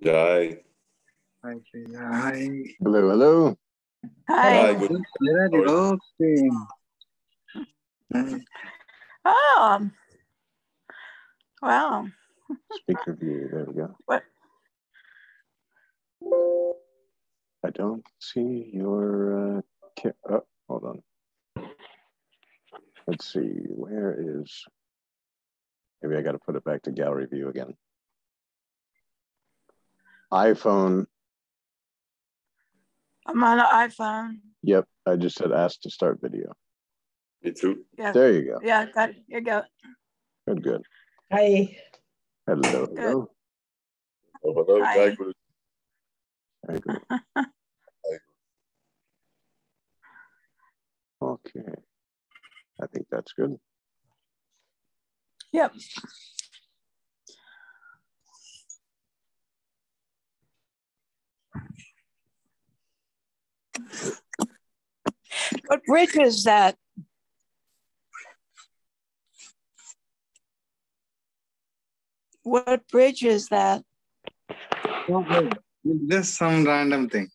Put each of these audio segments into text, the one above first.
Jai. Hi. Hi. Hello, hello. Hi. Hi. Good. Okay. Oh, wow. Speaker view. There we go. What? I don't see your. Oh, hold on. Let's see. Where is? Maybe I got to put it back to gallery view again. iPhone. I'm on an iPhone. Yep. I just said ask to start video. Me too. Yeah. There you go. Yeah, got it. You go. Good, good. Hi. Hello, Good. hello. Oh, hello. Hi. Jai Guru. Very good. Okay. I think that's good. Yep. What bridge is that? What bridge is that? Just some random thing.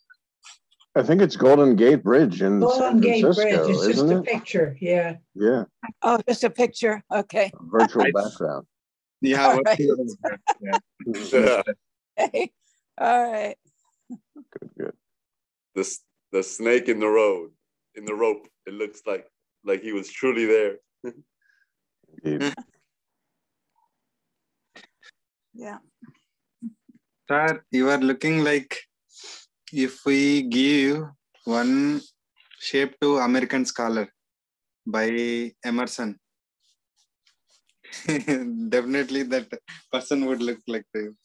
I think it's Golden Gate Bridge in Golden San Gate Francisco, Bridge. It's just isn't a it? picture. Yeah. Yeah. Oh, just a picture. Okay. A virtual background. Yeah. All right. Yeah. Okay. All right. Good, good. The snake in the rope. It looks like he was truly there. Indeed. Yeah. Sir, you are looking like if we give one shape to American Scholar by Emerson, definitely that person would look like the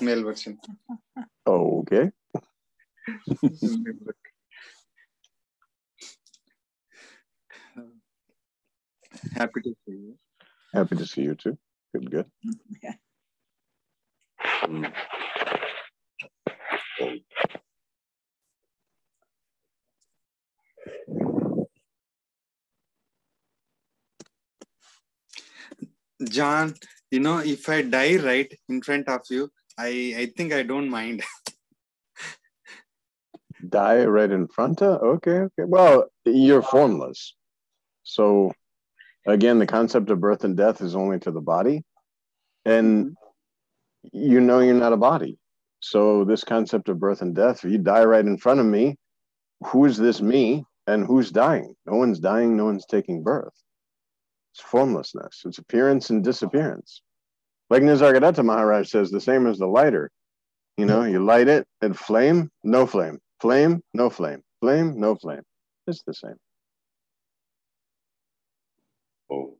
male version. Okay. Happy to see you. Happy to see you too. Good, good. Yeah. John, if I die right in front of you, I think I don't mind. Die right in front of? Okay, okay. Well, you're formless. So, again, the concept of birth and death is only to the body. And you're not a body. So, this concept of birth and death, if you die right in front of me, who is this me and who's dying? No one's dying, no one's taking birth. It's formlessness. It's appearance and disappearance. Like Nisargadatta Maharaj says, the same as the lighter. You light it and flame, no flame. Flame, no flame. Flame, no flame. It's the same. Oh.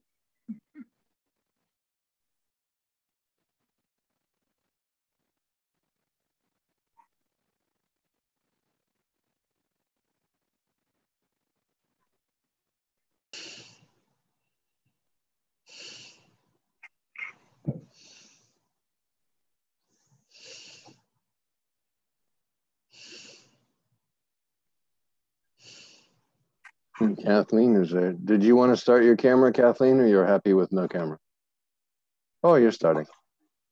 Kathleen is there. Did you want to start your camera, Kathleen, or you're happy with no camera? Oh, you're starting.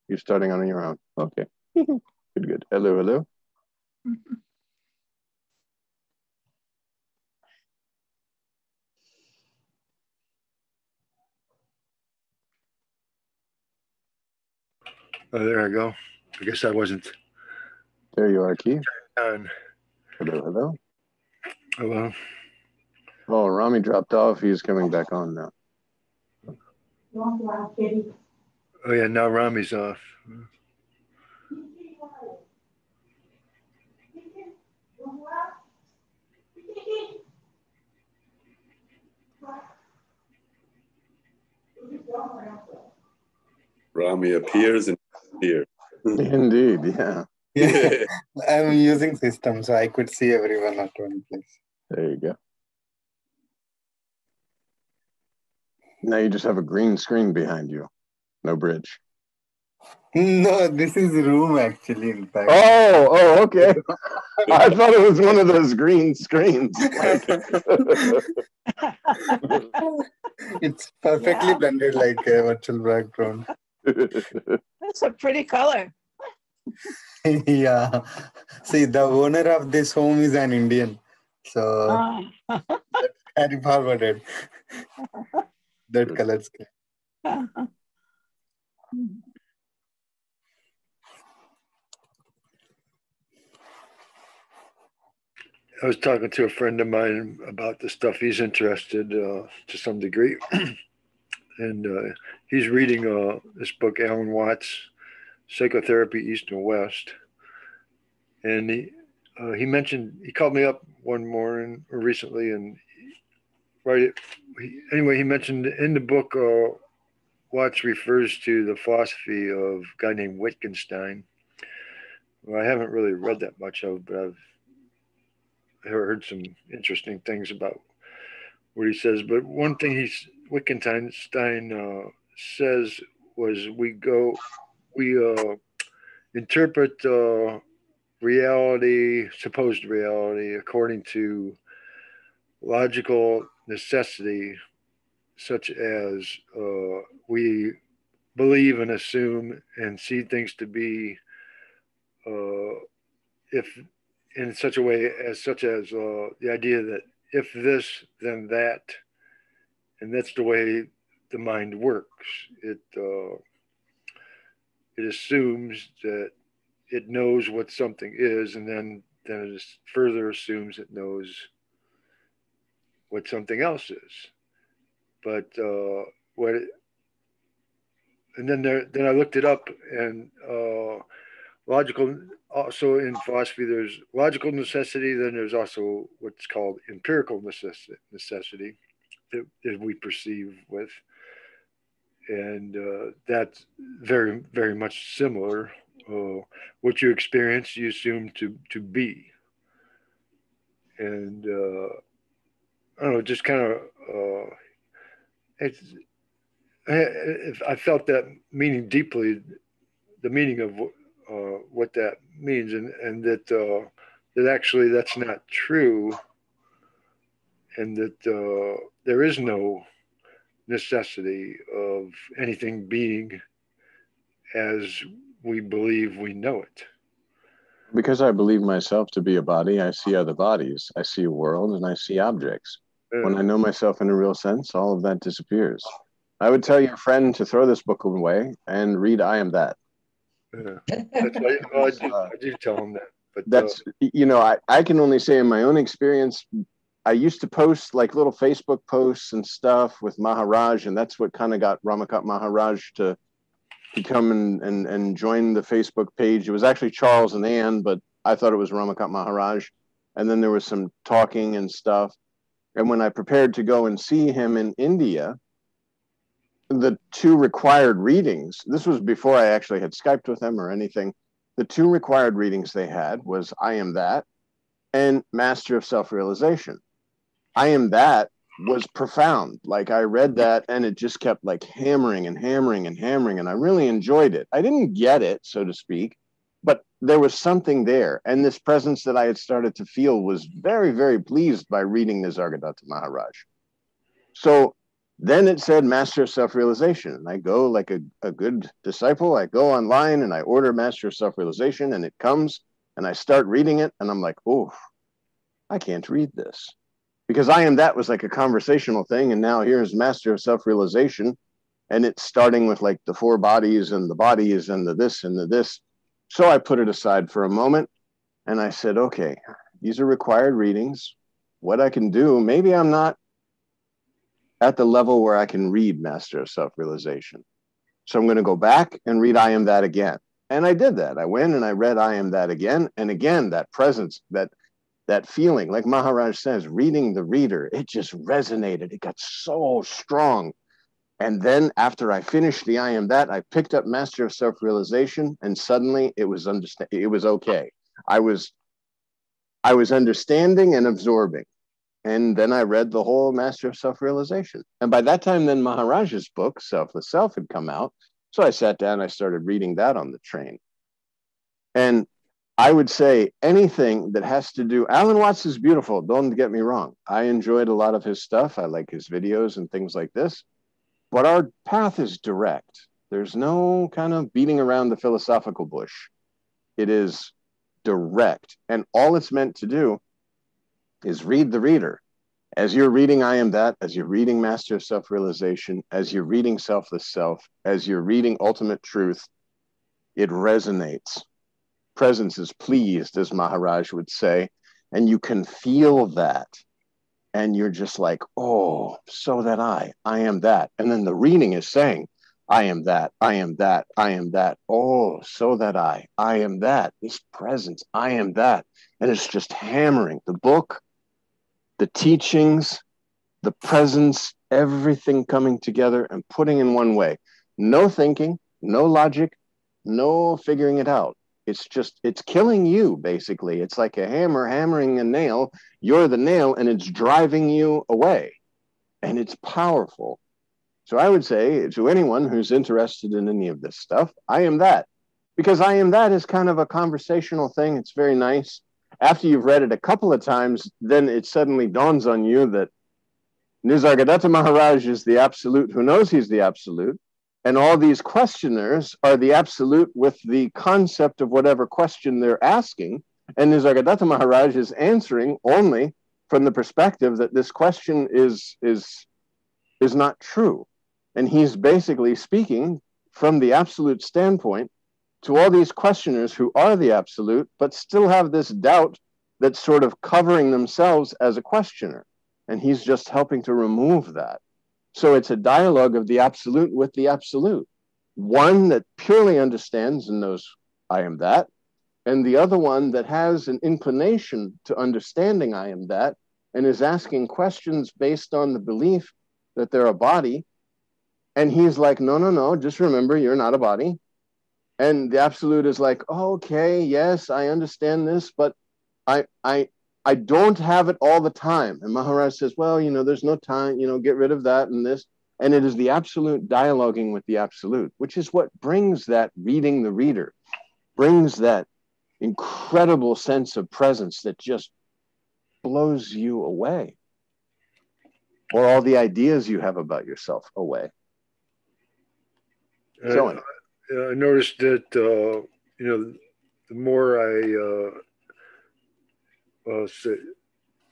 You're starting on your own. Okay. Good, good. Hello, hello. Oh, there I go. I guess I wasn't. There you are, Keith. Hello, hello. Hello. Oh, Rami dropped off. He's coming back on now. Oh, yeah, now Rami's off. Rami appears and disappears. Indeed, yeah. Yeah. I'm using system, so I could see everyone at one place. There you go. Now you just have a green screen behind you. No bridge. No, this is room actually, in fact. Oh, okay. I thought it was one of those green screens. Like, It's perfectly Yeah. blended like a virtual background. That's a pretty color. Yeah. See, the owner of this home is an Indian. So Uh, carry forwarded that color scheme. I was talking to a friend of mine about the stuff he's interested to some degree, and he's reading this book, Alan Watts, Psychotherapy East and West, and he mentioned, he called me up one morning or recently, and anyway, he mentioned in the book, Watts refers to the philosophy of a guy named Wittgenstein, who I haven't really read that much of, but I've heard some interesting things about what he says. But one thing Wittgenstein says was we interpret reality, supposed reality, according to logical necessity, such as we believe and assume and see things to be if in such a way as the idea that if this then that, and that's the way the mind works. It assumes that it knows what something is, and then it further assumes it knows what something else is. But then I looked it up, and logical, also in philosophy, there's logical necessity. Then there's also what's called empirical necessity that we perceive with, and that's very, very much similar. What you experience, you assume to be, and I don't know, just kind of I felt that meaning deeply, the meaning of what that means, and that actually that's not true, and that there is no necessity of anything being as we believe we know it. because I believe myself to be a body, I see other bodies. I see a world and I see objects. When I know myself in a real sense, all of that disappears. I would tell your friend to throw this book away and read I Am That. I did tell him that. But that's, I can only say in my own experience, I used to post like little Facebook posts and stuff with Maharaj, and that's what kind of got Ramakant Maharaj to come and join the Facebook page. It was actually Charles and Ann, but I thought it was Ramakant Maharaj. And then there was some talking and stuff. And when I prepared to go and see him in India, the two required readings, this was before I actually had Skyped with them or anything. The two required readings they had was I Am That and Master of Self-Realization. I Am That was profound. Like I read that and it just kept like hammering and hammering and hammering, and I really enjoyed it. I didn't get it, so to speak, but there was something there. And this presence that I had started to feel was very, very pleased by reading Nisargadatta Maharaj. So then it said Master of Self-Realization. And I go like a good disciple, I go online and I order Master of Self-Realization, and it comes and I start reading it and I'm like, oh, I can't read this. Because I Am That was like a conversational thing. And now here's Master of Self-Realization. And it's starting with like the four bodies and the bodies and the this and the this. So I put it aside for a moment and I said, okay, these are required readings. What I can do, maybe I'm not at the level where I can read Master of Self-Realization. So I'm going to go back and read I Am That again. And I did that. I went and I read I Am That again. And again, that presence, that feeling, like Maharaj says, reading the reader, it just resonated. It got so strong. And then after I finished the I Am That, I picked up Master of Self-Realization, and suddenly it was okay. I was understanding and absorbing. And then I read the whole Master of Self-Realization. And by that time, then Maharaj's book, Selfless Self, had come out. So I sat down, I started reading that on the train. And I would say anything that has to do, Alan Watts is beautiful, don't get me wrong. I enjoyed a lot of his stuff. I like his videos and things like this. But our path is direct. There's no kind of beating around the philosophical bush. It is direct. And all it's meant to do is read the reader. As you're reading I Am That, as you're reading Master of Self-Realization, as you're reading Selfless Self, as you're reading Ultimate Truth, it resonates. Presence is pleased, as Maharaj would say, and you can feel that. And you're just like, oh, so that I am that. And then the reading is saying, I am that, I am that, I am that. Oh, so that I am that. This presence, I am that. And it's just hammering the book, the teachings, the presence, everything coming together and putting in one way. No thinking, no logic, no figuring it out. It's just, it's killing you, basically. It's like a hammer hammering a nail. You're the nail and it's driving you away. And it's powerful. So I would say to anyone who's interested in any of this stuff, I am that. Because I am that is kind of a conversational thing. It's very nice. After you've read it a couple of times, then it suddenly dawns on you that Nisargadatta Maharaj is the absolute who knows he's the absolute. And all these questioners are the absolute with the concept of whatever question they're asking. And Nisargadatta Maharaj is answering only from the perspective that this question is not true. And he's basically speaking from the absolute standpoint to all these questioners who are the absolute, but still have this doubt that's sort of covering themselves as a questioner. And he's just helping to remove that. So it's a dialogue of the absolute with the absolute. One that purely understands and knows I am that, and the other one that has an inclination to understanding I am that, and is asking questions based on the belief that they're a body. And he's like, no, just remember, you're not a body. And the absolute is like, oh, okay, yes, I understand this, but I don't have it all the time. And Maharaj says, well, there's no time, get rid of that and this. And it is the absolute dialoguing with the absolute, which is what brings that reading the reader, brings that incredible sense of presence that just blows you away. Or all the ideas you have about yourself away. So I noticed that, the more I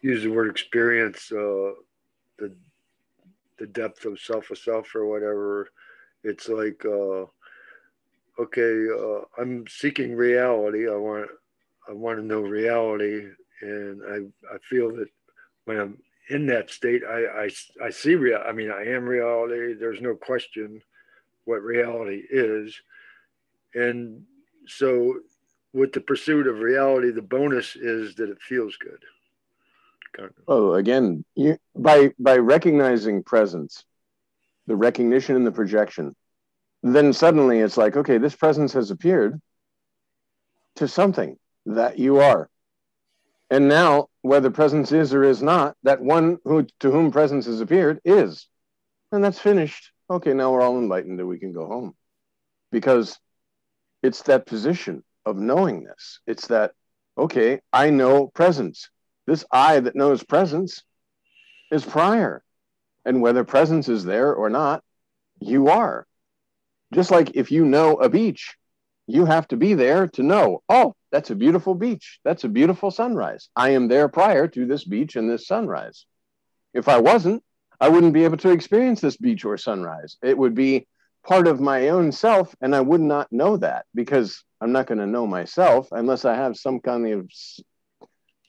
use the word experience, the depth of self or whatever, it's like, I'm seeking reality. I want to know reality, and I feel that when I'm in that state, I see I am reality. There's no question what reality is. And so with the pursuit of reality, the bonus is that it feels good. Oh, again, by recognizing presence, the recognition and the projection, then suddenly it's like, okay, this presence has appeared to something that you are. And now, whether presence is or is not, that one to whom presence has appeared is. And that's finished. Okay, now we're all enlightened and we can go home. Because it's that position of knowingness. It's that, okay, I know presence. This I that knows presence is prior. And whether presence is there or not, you are. Just like if you know a beach, you have to be there to know, oh, that's a beautiful beach. That's a beautiful sunrise. I am there prior to this beach and this sunrise. If I wasn't, I wouldn't be able to experience this beach or sunrise. It would be part of my own self, and I would not know that because I'm not going to know myself unless I have some kind of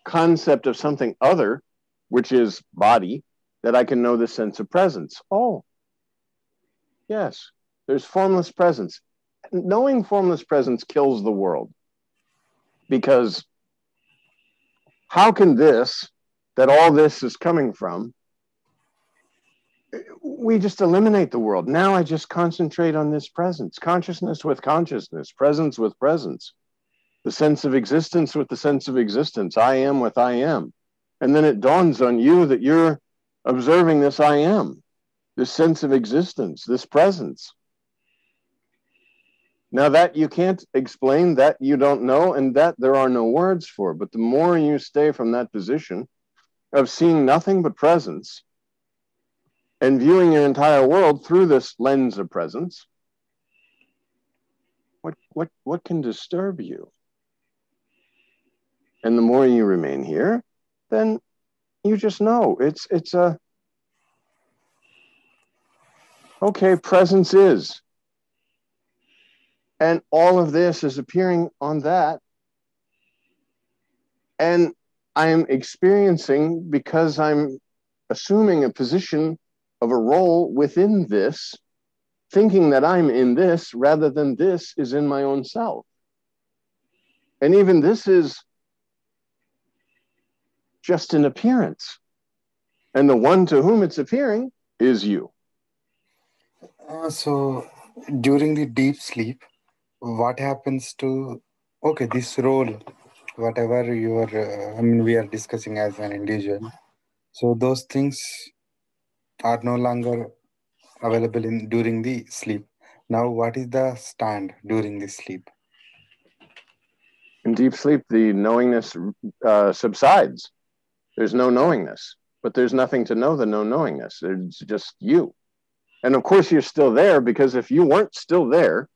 concept of something other, which is body, that I can know the sense of presence. Oh, yes, there's formless presence. Knowing formless presence kills the world. Because how can this, that all this is coming from, we just eliminate the world. Now I just concentrate on this presence, consciousness with consciousness, presence with presence, the sense of existence with the sense of existence, I am with I am. And then it dawns on you that you're observing this I am, this sense of existence, this presence. Now that you can't explain, that you don't know, and that there are no words for. But the more you stay from that position of seeing nothing but presence and viewing your entire world through this lens of presence, what can disturb you? And the more you remain here, then you just know it's a okay, presence is. And all of this is appearing on that. And I'm experiencing, because I'm assuming a position of a role within this, thinking that I'm in this rather than this is in my own self. And even this is just an appearance. And the one to whom it's appearing is you. So during the deep sleep, what happens to, okay, this role, whatever you are, we are discussing as an individual. So those things are no longer available during the sleep. Now, what is the stand during the sleep? In deep sleep, the knowingness subsides. There's no knowingness, but there's nothing to know the no knowingness. It's just you. And of course, you're still there, because if you weren't still there,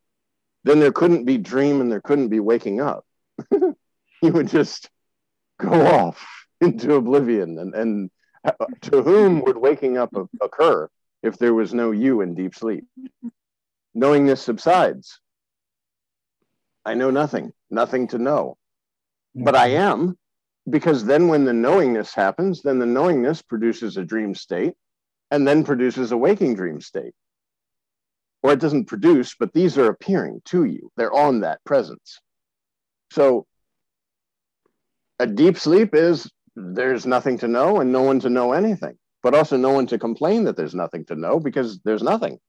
then there couldn't be dream and there couldn't be waking up. You would just go off into oblivion. And to whom would waking up occur if there was no you in deep sleep? Knowingness subsides. I know nothing, nothing to know. But I am, because then when the knowingness happens, then the knowingness produces a dream state and then produces a waking dream state. Or it doesn't produce, but these are appearing to you. They're on that presence. So a deep sleep is there's nothing to know and no one to know anything, but also no one to complain that there's nothing to know, because there's nothing.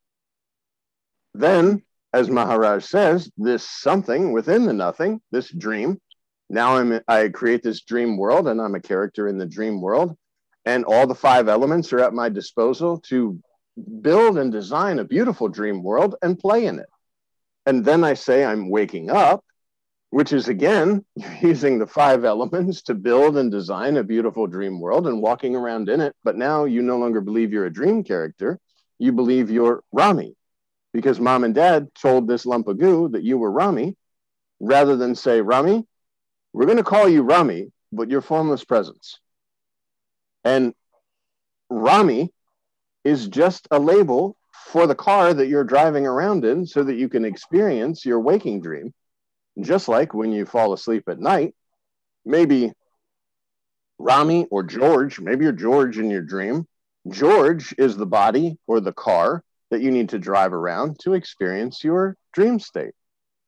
Then, as Maharaj says, this something within the nothing, this dream, now I create this dream world, and I'm a character in the dream world, and all the 5 elements are at my disposal to build and design a beautiful dream world and play in it. And then I say I'm waking up, which is again using the 5 elements to build and design a beautiful dream world and walking around in it. But now you no longer believe you're a dream character. You believe you're Rami, because mom and dad told this lump of goo that you were Rami, rather than say, Rami, we're going to call you Rami, but you're formless presence. And Rami is just a label for the car that you're driving around in so that you can experience your waking dream. Just like when you fall asleep at night, maybe Rami or George, maybe you're George in your dream. George is the body or the car that you need to drive around to experience your dream state.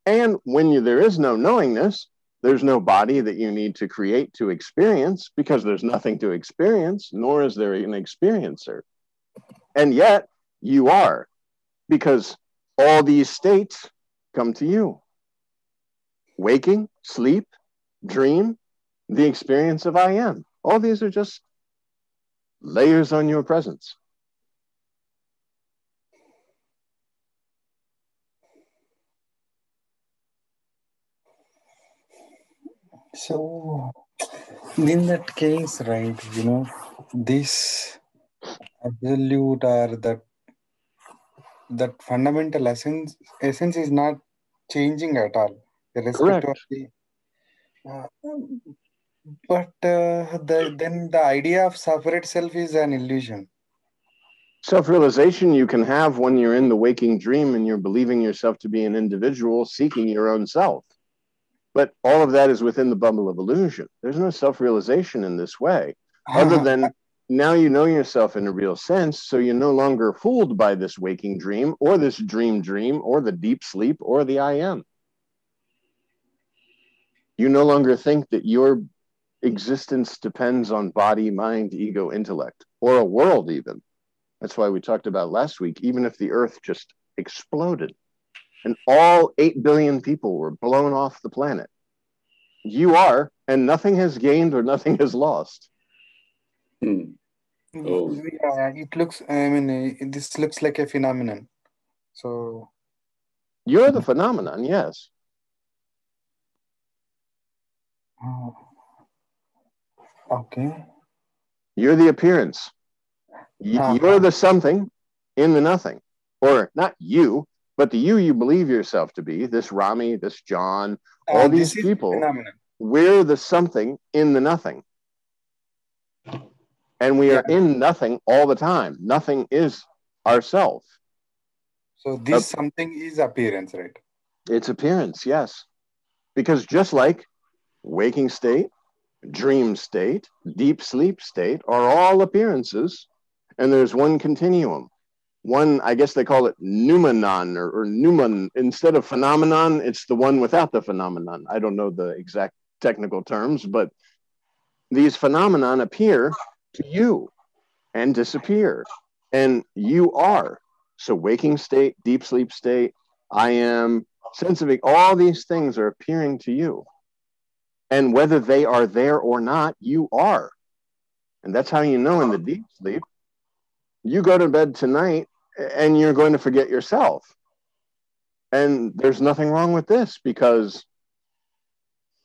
And when there is no knowingness, there's no body that you need to create to experience, because there's nothing to experience, nor is there an experiencer. And yet you are, because all these states come to you. Waking, sleep, dream, the experience of I am. All these are just layers on your presence. So, in that case, right, this absolute or that fundamental essence is not changing at all, irrespective of Correct. but then the idea of separate self is an illusion. Self-realization you can have when you're in the waking dream and you're believing yourself to be an individual seeking your own self. But all of that is within the bubble of illusion. There's no self-realization in this way, other than now you know yourself in a real sense, so you're no longer fooled by this waking dream or this dream or the deep sleep or the I am. You no longer think that your existence depends on body, mind, ego, intellect, or a world even. That's why we talked about last week, even if the earth just exploded and all 8 billion people were blown off the planet, you are, and nothing has gained or nothing has lost. Oh. Yeah, it looks, this looks like a phenomenon. So You're the phenomenon, yes. Oh, okay. You're the appearance. Uh-huh. You're the something in the nothing. Or not you, but the you believe yourself to be, this Rami, this John, all these This is people, phenomenon. we're the something in the nothing. And we are in nothing all the time. Nothing is ourself. So this something is appearance, right? It's appearance, yes. Because just like waking state, dream state, deep sleep state are all appearances, and there's one continuum. One, I guess they call it noumenon or noumen. Instead of phenomenon, it's the one without the phenomenon. I don't know the exact technical terms, but these phenomenon appear to you and disappear. And you are. So waking state, deep sleep state, I am, sense of it, all these things are appearing to you. And whether they are there or not, you are. And that's how you know in the deep sleep, you go to bed tonight and you're going to forget yourself. And there's nothing wrong with this because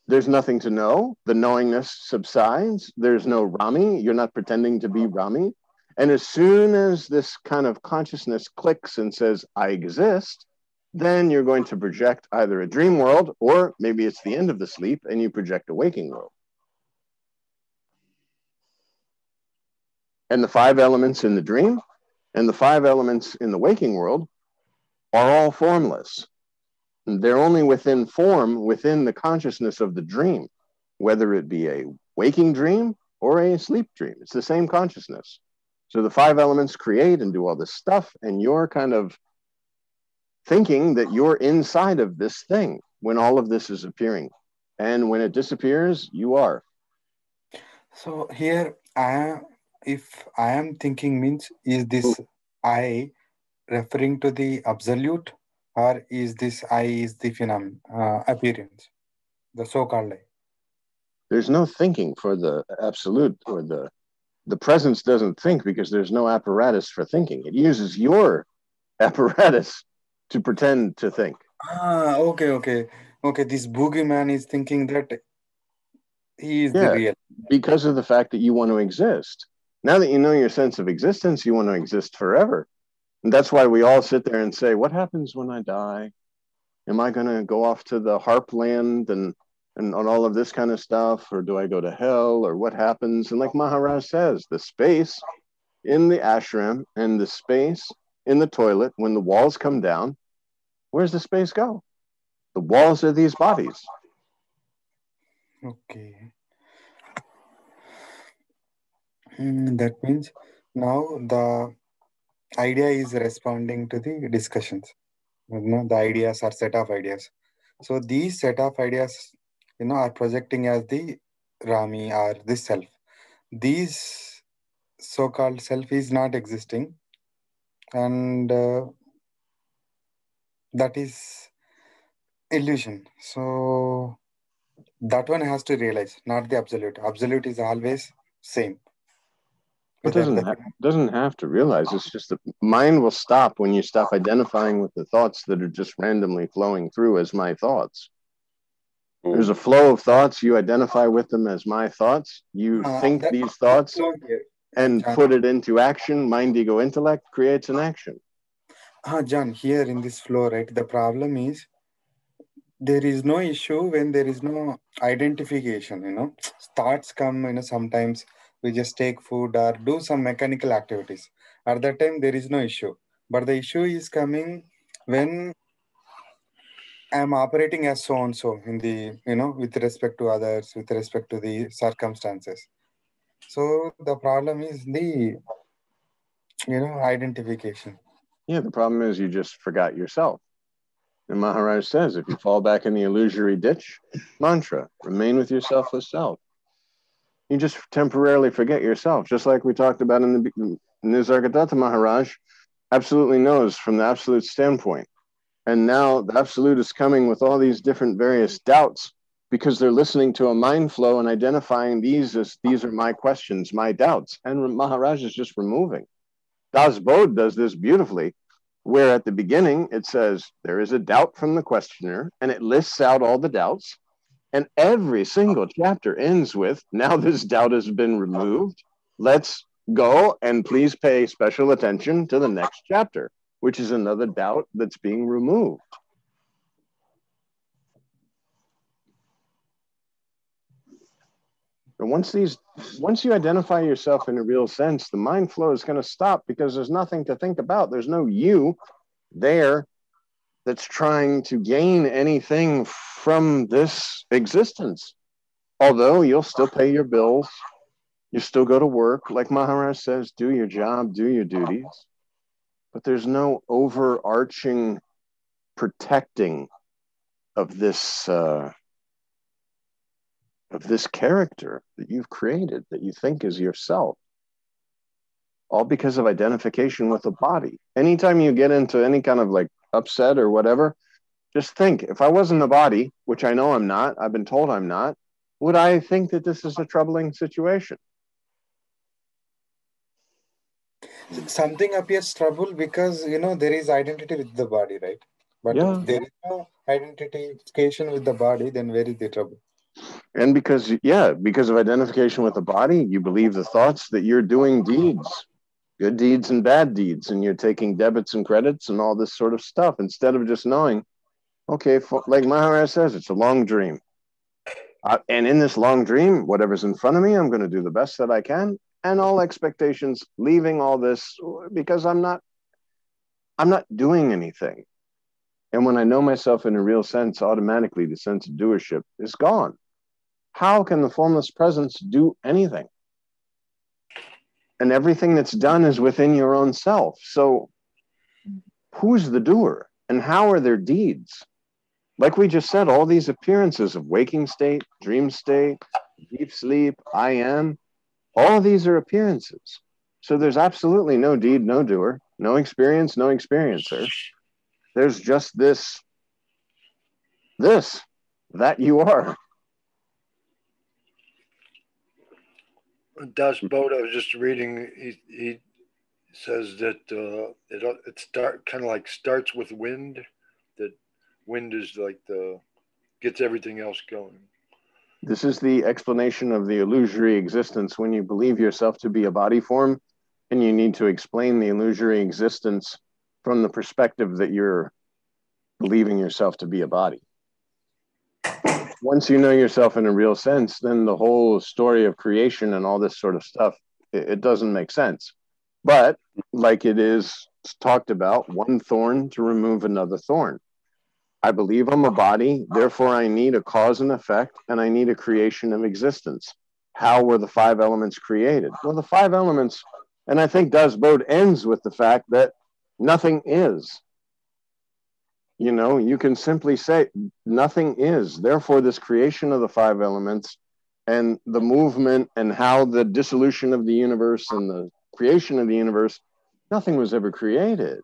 there's nothing to know. The knowingness subsides. There's no Rami. You're not pretending to be Rami. And as soon as this kind of consciousness clicks and says, I exist, then you're going to project either a dream world or maybe it's the end of the sleep and you project a waking world. And the 5 elements in the dream and the 5 elements in the waking world are all formless. They're only within form, within the consciousness of the dream, whether it be a waking dream or a sleep dream. It's the same consciousness. So the 5 elements create and do all this stuff, and you're kind of thinking that you're inside of this thing when all of this is appearing. And when it disappears, you are. So here, if I am thinking means, is this I referring to the absolute, or is this I is the phenomenon, appearance, the so-called I? There's no thinking for the absolute, or the presence doesn't think because there's no apparatus for thinking. It uses your apparatus to pretend to think. Okay. This boogeyman is thinking that he is the real. Because of the fact that you want to exist. Now that you know your sense of existence, you want to exist forever. And that's why we all sit there and say, what happens when I die? Am I going to go off to the harp land and all of this kind of stuff? Or do I go to hell? Or what happens? And like Maharaj says, the space in the ashram and the space in the toilet, when the walls come down, where's the space go? The walls are these bodies. Okay. That means now the idea is responding to the discussions. The ideas are set of ideas. So these set of ideas, are projecting as the Rami or the self. These so-called self is not existing, and that is illusion. So that one has to realize, not the absolute. Absolute is always same. It doesn't have to realize. It's just the mind will stop when you stop identifying with the thoughts that are just randomly flowing through as my thoughts. There's a flow of thoughts. You identify with them as my thoughts. You think these thoughts and put it into action. Mind, ego, intellect creates an action. John, here in this flow, right, the problem is there is no issue when there is no identification. Thoughts come, sometimes we just take food or do some mechanical activities. At that time, there is no issue. But the issue is coming when I'm operating as so and so in the, with respect to others, with respect to the circumstances. So the problem is the, identification. Yeah, the problem is you just forgot yourself. And Maharaj says, if you fall back in the illusory ditch, mantra, remain with your selfless self. You just temporarily forget yourself, just like we talked about in the Nisargadatta Maharaj absolutely knows from the absolute standpoint. And now the absolute is coming with all these different various doubts because they're listening to a mind flow and identifying these as these are my questions, my doubts. And Maharaj is just removing. Das Bodh does this beautifully. where at the beginning it says there is a doubt from the questioner, and it lists out all the doubts. And every single chapter ends with, now this doubt has been removed. Let's go and please pay special attention to the next chapter, which is another doubt that's being removed. And once you identify yourself in a real sense, the mind flow is going to stop because there's nothing to think about. There's no you there that's trying to gain anything from this existence. Although you'll still pay your bills, you still go to work, like Maharaj says, do your job, do your duties. But there's no overarching protecting of this character that you've created, that you think is yourself. All because of identification with the body. Anytime you get into any kind of like upset or whatever, just think, if I wasn't a body, which I know I'm not, I've been told I'm not, would I think that this is a troubling situation? Something appears trouble because, there is identity with the body, right? But Yeah. if there is no identification with the body, then where is the trouble? And because of identification with the body, you believe the thoughts that you're doing deeds, good deeds and bad deeds, and you're taking debits and credits and all this sort of stuff, instead of just knowing, okay, like Maharaj says, it's a long dream. And in this long dream, whatever's in front of me, I'm going to do the best that I can, and all expectations, leaving all this because I'm not doing anything. And when I know myself in a real sense, automatically the sense of doership is gone. How can the formless presence do anything? And everything that's done is within your own self. So who's the doer? And how are their deeds? Like we just said, all these appearances of waking state, dream state, deep sleep, I am, all of these are appearances. So there's absolutely no deed, no doer, no experience, no experiencer. There's just this, that you are. Das Bode, I was just reading, he says that it kind of like starts with wind, that wind is like gets everything else going. This is the explanation of the illusory existence when you believe yourself to be a body form, and you need to explain the illusory existence from the perspective that you're believing yourself to be a body. Once you know yourself in a real sense, then the whole story of creation and all this sort of stuff, it doesn't make sense. But like it is talked about, one thorn to remove another thorn. I believe I'm a body, therefore I need a cause and effect, and I need a creation of existence. How were the five elements created? Well, the five elements, and I think Das Bode ends with the fact that nothing is. You can simply say nothing is. Therefore, this creation of the five elements and the movement and how the dissolution of the universe and the creation of the universe, nothing was ever created.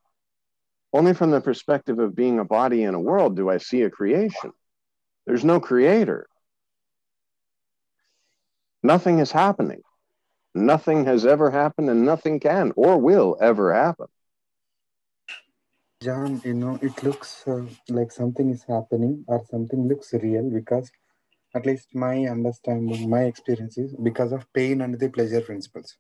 Only from the perspective of being a body in a world do I see a creation. There's no creator. Nothing is happening. Nothing has ever happened, and nothing can or will ever happen. John, it looks like something is happening or something looks real because, at least my understanding, my experience is because of pain and the pleasure principles.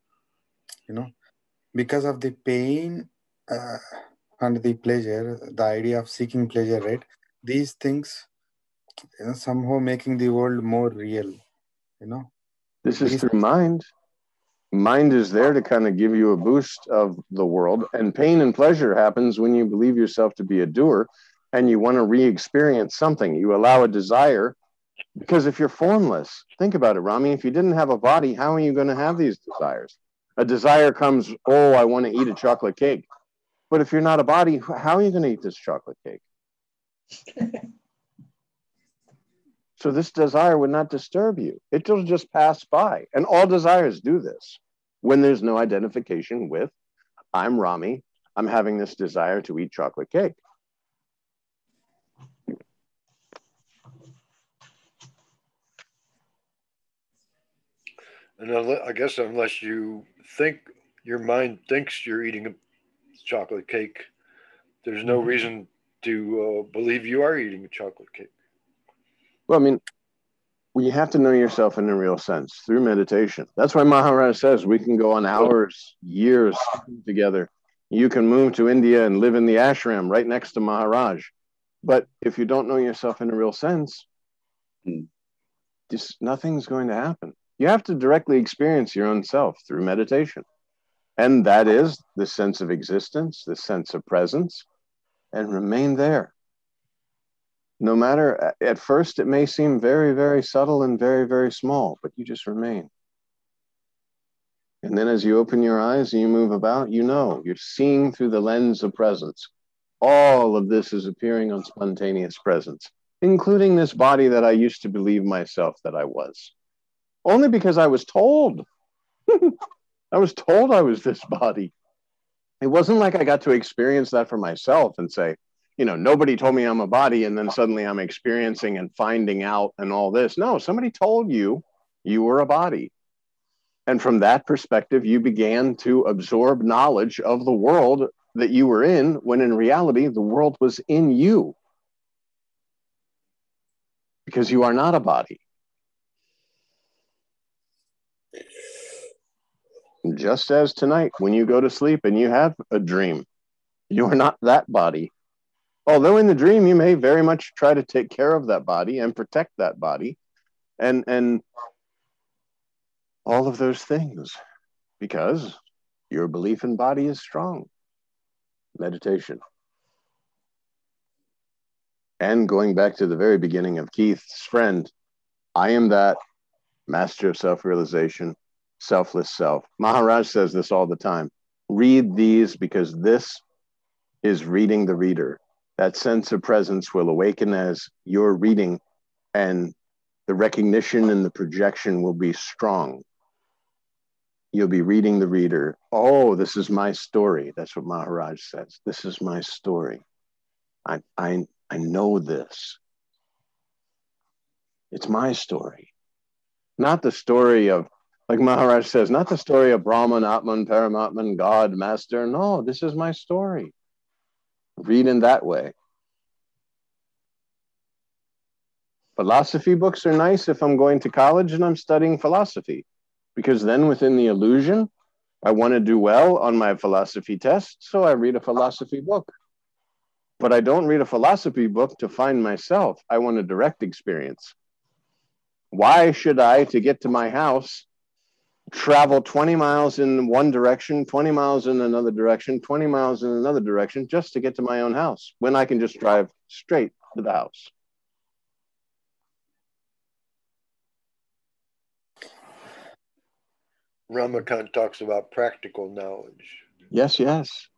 Because of the pain and the pleasure, the idea of seeking pleasure, right? These things, somehow making the world more real. This is through mind. Mind is there to kind of give you a boost of the world, and pain and pleasure happens when you believe yourself to be a doer and you want to re-experience something. You allow a desire, because if you're formless, think about it, Rami, if you didn't have a body, how are you going to have these desires? A desire comes, oh, I want to eat a chocolate cake. But if you're not a body, how are you going to eat this chocolate cake? So this desire would not disturb you. It will just pass by. And all desires do this when there's no identification with, I'm Rami, I'm having this desire to eat chocolate cake. And I guess unless you think, your mind thinks you're eating a chocolate cake, there's no reason to believe you are eating a chocolate cake. Well, I mean, you have to know yourself in a real sense through meditation. That's why Maharaj says we can go on hours, years together. You can move to India and live in the ashram right next to Maharaj. But if you don't know yourself in a real sense, just nothing's going to happen. You have to directly experience your own self through meditation. And that is the sense of existence, the sense of presence, and remain there. No matter, at first it may seem very, very subtle and very, very small, but you just remain. And then as you open your eyes and you move about, you're seeing through the lens of presence. All of this is appearing on spontaneous presence, including this body that I used to believe myself that I was. Only because I was told. I was told I was this body. It wasn't like I got to experience that for myself and say, nobody told me I'm a body and then suddenly I'm experiencing and finding out and all this. No, somebody told you were a body. And from that perspective, you began to absorb knowledge of the world that you were in, when in reality, the world was in you. Because you are not a body. Just as tonight, when you go to sleep and you have a dream, you are not that body. Although in the dream, you may very much try to take care of that body and protect that body and all of those things, because your belief in body is strong. Meditation. And going back to the very beginning of Keith's friend, I am that master of self-realization, selfless self. Maharaj says this all the time. Read these because this is reading the reader. That sense of presence will awaken as you're reading, and the recognition and the projection will be strong. You'll be reading the reader. Oh, this is my story. That's what Maharaj says. This is my story. I know this. It's my story. Not the story of, like Maharaj says, not the story of Brahman, Atman, Paramatman, God, Master. No, this is my story. Read in that way. Philosophy books are nice if I'm going to college and I'm studying philosophy, because then within the illusion, I want to do well on my philosophy test, so I read a philosophy book. But I don't read a philosophy book to find myself. I want a direct experience. Why should I, to get to my house, travel 20 miles in one direction, 20 miles in another direction, 20 miles in another direction, just to get to my own house, when I can just drive straight to the house? Ramakant talks about practical knowledge. Yes, yes.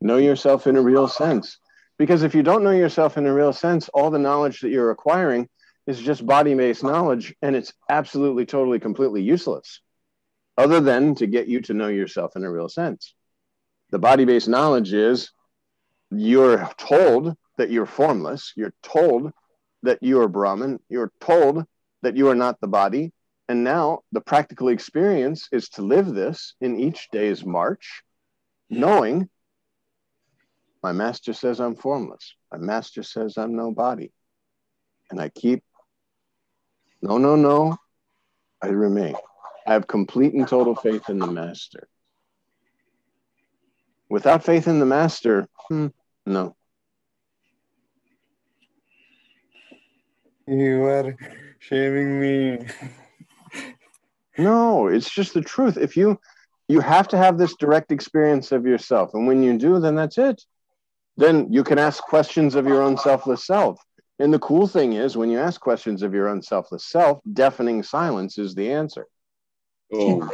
Know yourself in a real sense. Because if you don't know yourself in a real sense, all the knowledge that you're acquiring is just body-based knowledge, and it's absolutely, totally, completely useless, other than to get you to know yourself in a real sense. The body-based knowledge is you're told that you're formless, you're told that you are Brahman, you're told that you are not the body, and now the practical experience is to live this in each day's march, knowing my master says I'm formless. My master says I'm no body. And I keep, no, I remain. I have complete and total faith in the master. Without faith in the master, no. You are shaming me. No, it's just the truth. If you have to have this direct experience of yourself. And when you do, then that's it. Then you can ask questions of your own selfless self. And the cool thing is, when you ask questions of your own selfless self, deafening silence is the answer. Oh.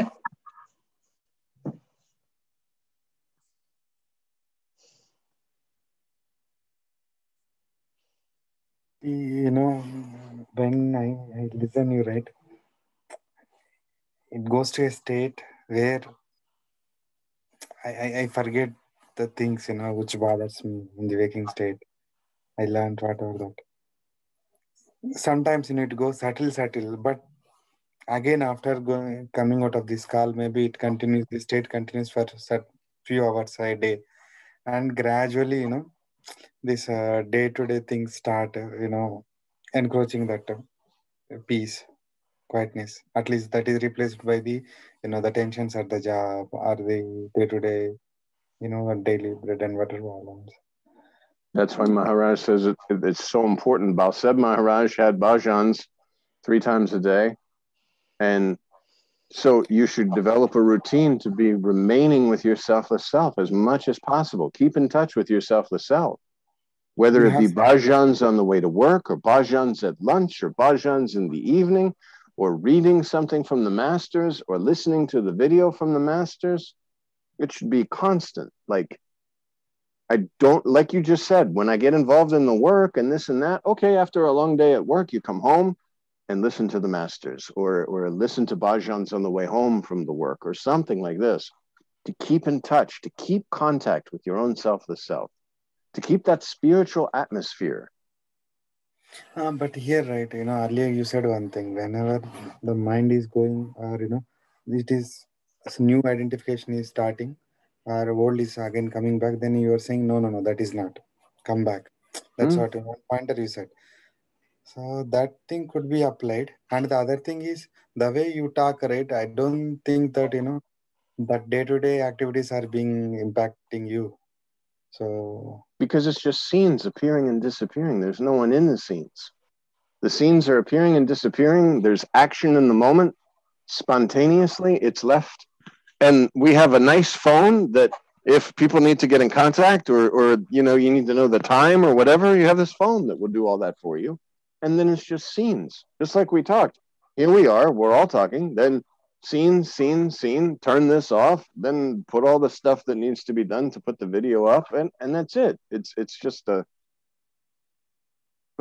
When I listen you, right, it goes to a state where I forget the things, which bothers me in the waking state. I learned whatever that. Sometimes, it goes subtle, but again, after coming out of this call, maybe it continues, the state continues for few hours a day. And gradually, this day-to-day things start, encroaching that peace, quietness. At least that is replaced by the, the tensions at the job or the day-to-day, daily bread and butter problems. That's why Maharaj says it's so important. Balseb Maharaj had bhajans 3 times a day. And so you should develop a routine to be remaining with your selfless self as much as possible. Keep in touch with your selfless self, whether We it have, be bhajans on the way to work, or bhajans at lunch, or bhajans in the evening, or reading something from the masters, or listening to the video from the masters. It should be constant. Like, I don't, like you just said, when I get involved in the work and this and that, okay, after a long day at work, you come home and listen to the masters, or listen to bhajans on the way home from the work, or something like this, to keep in touch, to keep contact with your own selfless self, to keep that spiritual atmosphere. but here, right, earlier you said one thing. Whenever the mind is going, or it is new identification is starting, or old is again coming back, then you are saying, no, no, no, that is not. Come back. That's what one pointer you said. So that thing could be applied. And the other thing is the way you talk, right? I don't think that, that day-to-day activities are being impacting you. So Because it's just scenes appearing and disappearing. There's no one in the scenes. The scenes are appearing and disappearing. There's action in the moment. Spontaneously, it's left. And we have a nice phone that if people need to get in contact, or you need to know the time or whatever, you have this phone that will do all that for you. And then it's just scenes, just like we talked. Here we are, we're all talking, then scene, turn this off, then put all the stuff that needs to be done to put the video up, and that's it. It's just but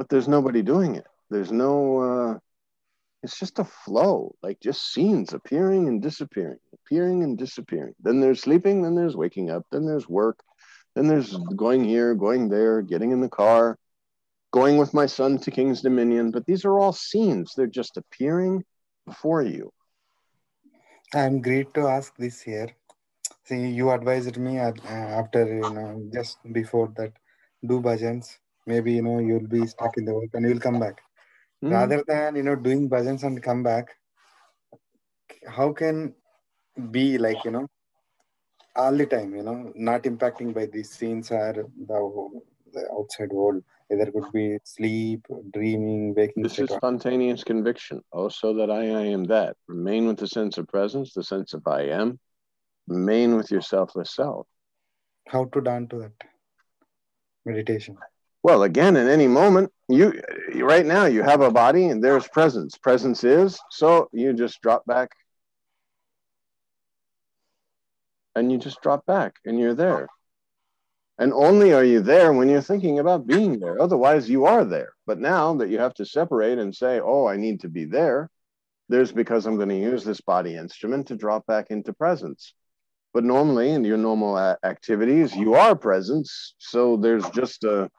there's nobody doing it. There's no it's just a flow, like just scenes appearing and disappearing, appearing and disappearing. Then there's sleeping, then there's waking up, then there's work, then there's going here, going there, getting in the car, going with my son to King's Dominion. But these are all scenes. They're just appearing before you. I'm great to ask this here. See, you advised me after, just before that, do bhajans. Maybe, you'll be stuck in the work and you'll come back. Rather than, doing bhajans and come back, how can be like, all the time, not impacting by these scenes or the outside world. Either could be sleep, dreaming, waking This state. is spontaneous conviction. Oh, so that I am that. Remain with the sense of presence, the sense of I am. Remain with your selfless self. How to down to that meditation? Well, again, in any moment, you right now you have a body and there's presence. Presence is, so you just drop back. And you just drop back and you're there. And only are you there when you're thinking about being there. Otherwise, you are there. But now that you have to separate and say, oh, I need to be there, there's because I'm going to use this body instrument to drop back into presence. But normally in your normal activities, you are presence. So there's just a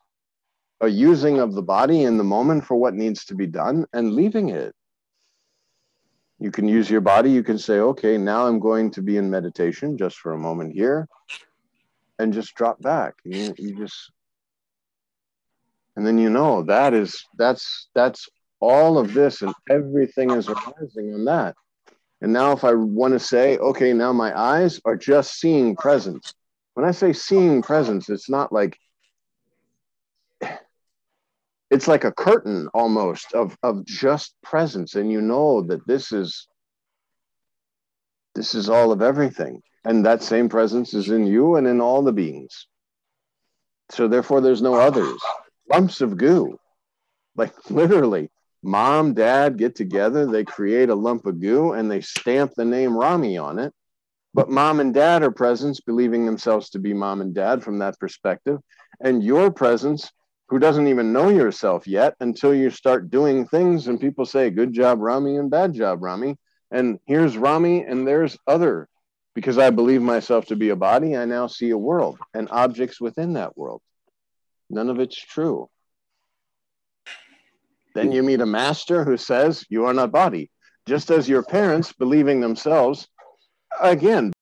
using of the body in the moment for what needs to be done and leaving it. You can use your body. You can say, okay, now I'm going to be in meditation just for a moment here, and just drop back. You just, and then that's all of this, and everything is arising on that. And now if I want to say, okay, now my eyes are just seeing presence. When I say seeing presence, it's not like, it's like a curtain almost of just presence. And you know that this is all of everything. And that same presence is in you and in all the beings. So therefore there's no others. Lumps of goo. Like literally, mom, dad get together, they create a lump of goo and they stamp the name Rami on it. But mom and dad are presence, believing themselves to be mom and dad from that perspective. And your presence, who doesn't even know yourself yet until you start doing things and people say, good job, Rami, and bad job, Rami. And here's Rami and there's other. Because I believe myself to be a body, I now see a world and objects within that world. None of it's true. Then you meet a master who says, you are not body. Just as your parents, believing themselves, again,